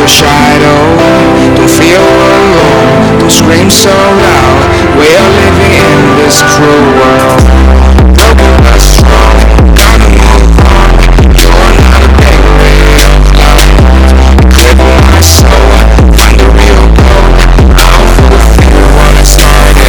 your shadow. Don't feel alone, don't scream so loud. We are living in this cruel world. Broken but strong, gotta move on. You're not a baby of love. Cripple my soul, find the real goal. I'll fulfill what I started.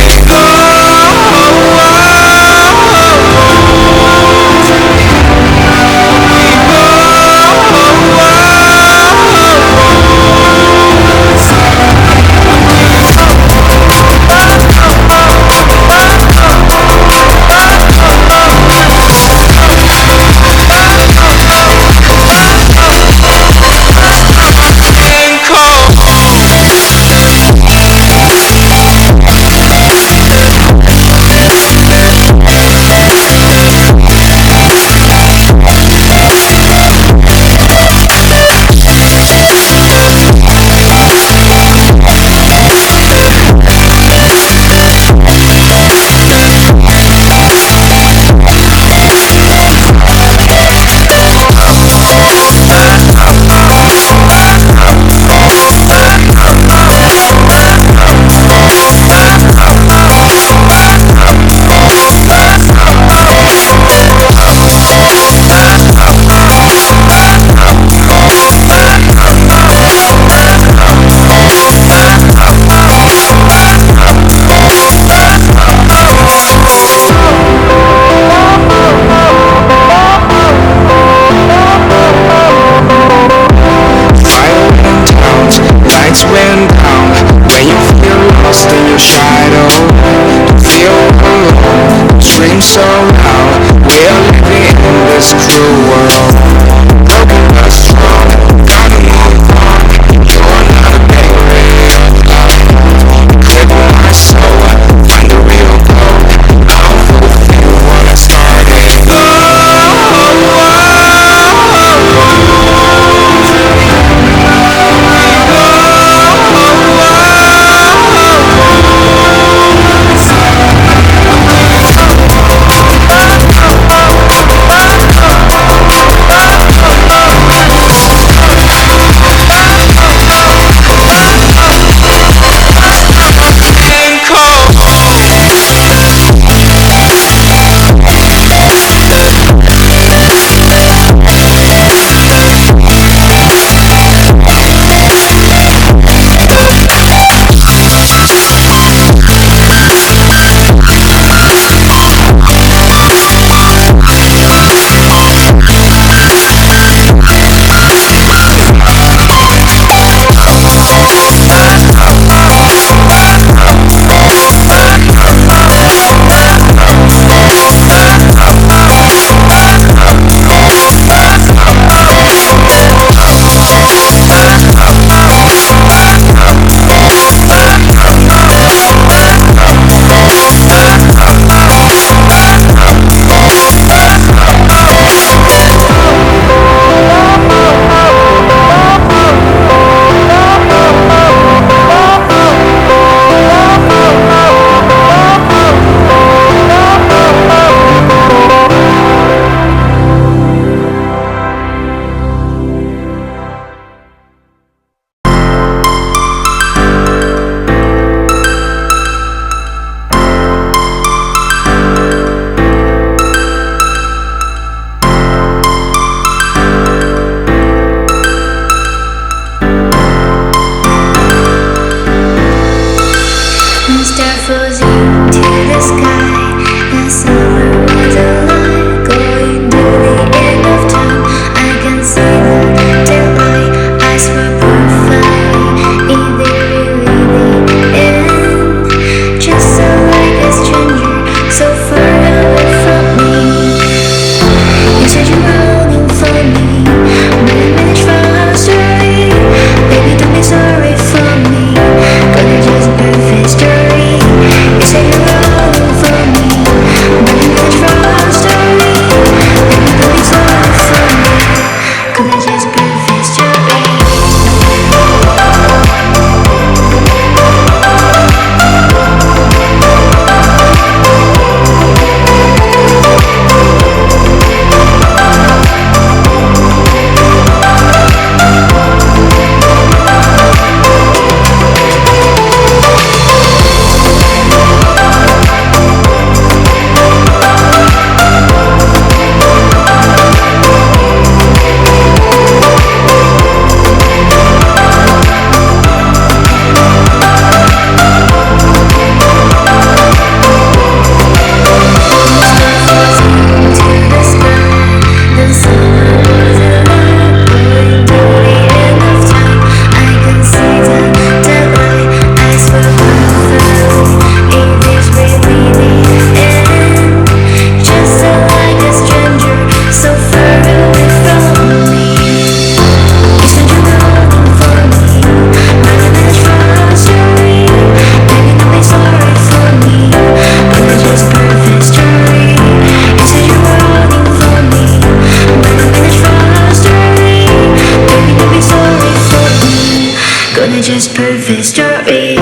Gonna just perfect story.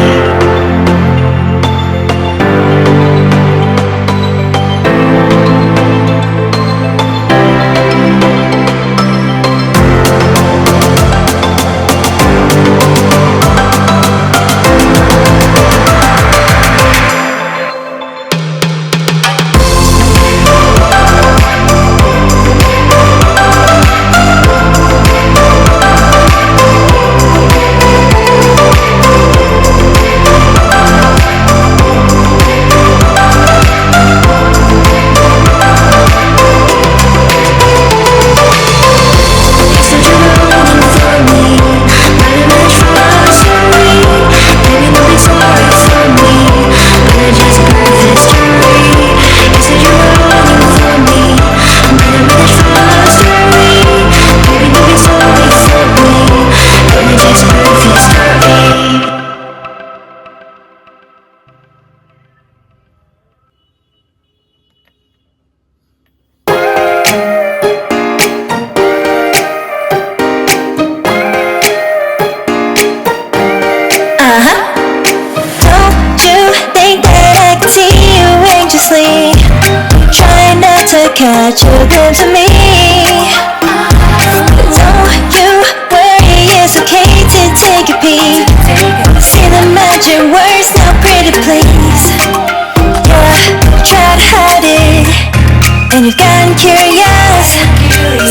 Catch a glimpse of me. Don't you worry, it's okay to take a peek. See the magic words, now pretty please. Yeah, try to hide it, and you've gotten curious.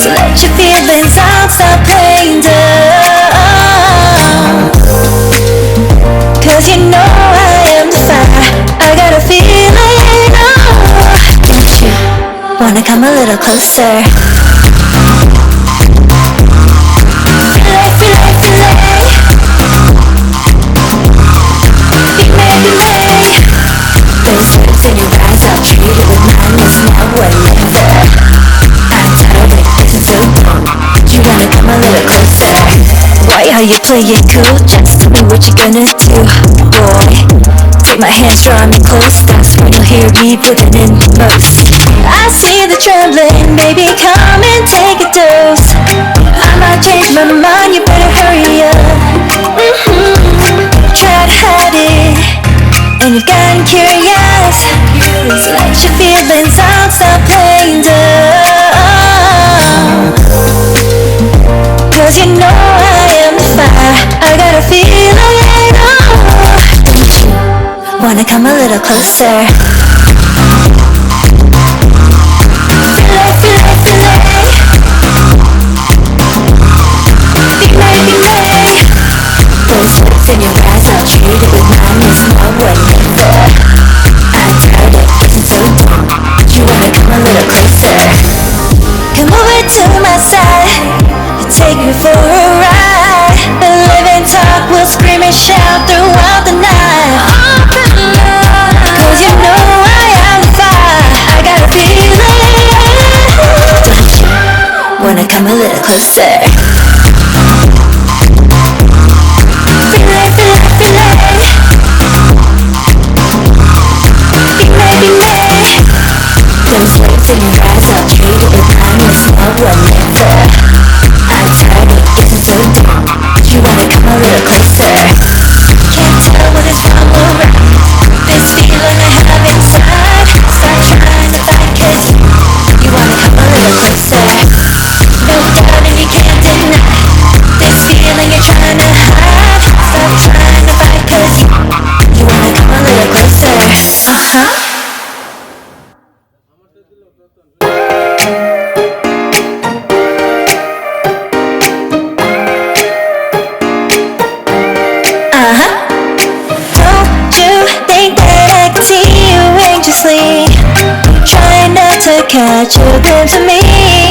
So let your feelings out, stop playing dumb. Cause you know I am the fire, I got a feeling. Wanna come a little closer? Fillet, fillet, fillet. Be may. Those lips in your eyes, I'll treat it with kindness. Now or never. I'm tired of getting so dumb. You wanna come a little closer? Why are you playing cool? Just tell me what you're gonna do, boy. Take my hands, draw me close. That's when you'll hear me putting in the most. I see the trembling, baby, come and take a dose. I might change my mind, you better hurry up. Try to hide it, and you've gotten curious. So let your feelings out, stop playing dumb. Cause you know I am the fire, I got a feeling. Wanna come a little closer? Fillet, fillet, fillet. Be may. Those lips in your eyes, I'll treat it with kindness. Now or never. I'm tired of getting so dumb. You wanna come a little closer? Come over to my side and take me for a ride. Live and talk, we'll scream and shout throughout the night. Cause you know I am the fire, I got a feeling. Don't you wanna come a little closer? Fillet, fillet, fillet. Be may. Those lips in your eyes, I'll treat it with kindness. Now or never. I'm tired of getting so dumb. You wanna come a little closer? Can't tell what is wrong or right. This feeling I have inside. Stop trying to fight, cause you wanna come a little closer. No doubt and you can't deny this feeling you're trying to hide. Stop trying to fight, cause you wanna come a little closer. Catch a glimpse of me.